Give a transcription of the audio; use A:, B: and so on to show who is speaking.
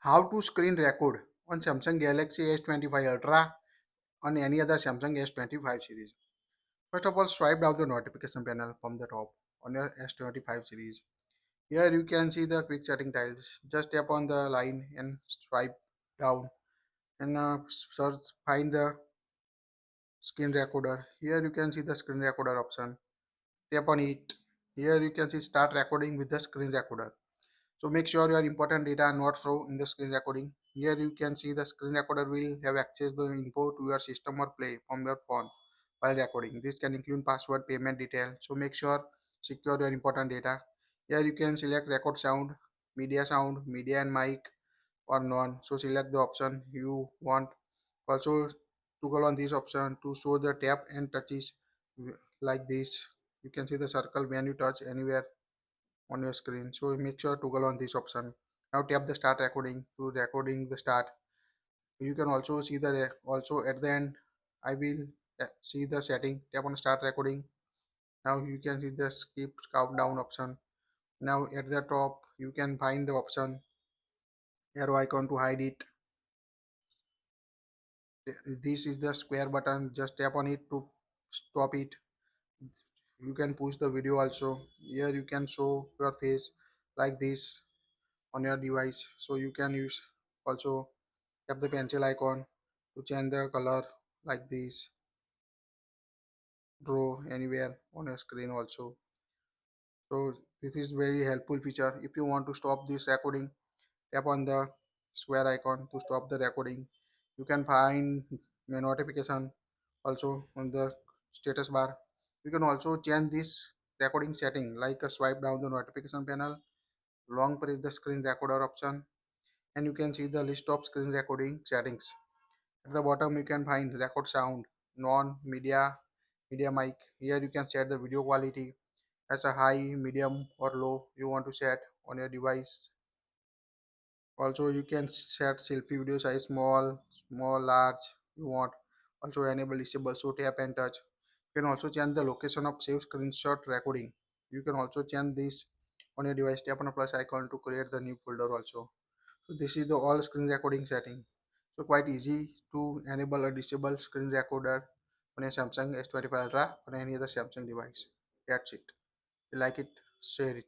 A: How to screen record on Samsung Galaxy S25 Ultra on any other Samsung S25 series. First of all, swipe down the notification panel from the top on your S25 series. Here you can see the quick setting tiles. Just tap on the line and swipe down and search find the screen recorder. Here you can see the screen recorder option. Tap on it. Here you can see start recording with the screen recorder. So make sure your important data are not show in the screen recording. Here you can see the screen recorder will have access the info to your system or play from your phone while recording. This can include password, payment detail. So make sure secure your important data. Here you can select record sound, media and mic or none. So select the option you want. Also toggle on this option to show the tap and touches like this. You can see the circle when you touch anywhere on your screen. So make sure to toggle on this option. Now tap the start recording to recording the start. You can also see the also at the end I will see the setting. Tap on start recording. Now you can see the skip countdown option. Now at the top you can find the option arrow icon to hide it. This is the square button. Just tap on it to stop it. You can push the video also. Here you can show your face like this on your device. So you can use also tap the pencil icon to change the color like this. Draw anywhere on your screen also. So this is very helpful feature. If you want to stop this recording, tap on the square icon to stop the recording. You can find a notification also on the status bar. You can also change this recording setting like a swipe down the notification panel, long press the screen recorder option, and you can see the list of screen recording settings. At the bottom you can find record sound, non-media, media mic. Here you can set the video quality as a high, medium or low you want to set on your device. Also you can set selfie video size small, large you want. Also enable disable so tap and touch. You can also change the location of save screenshot recording. You can also change this on your device. Tap on a plus icon to create the new folder also. So this is the all screen recording setting. So quite easy to enable or disable screen recorder on a Samsung S25 Ultra or any other Samsung device. That's it. If you like it, share it.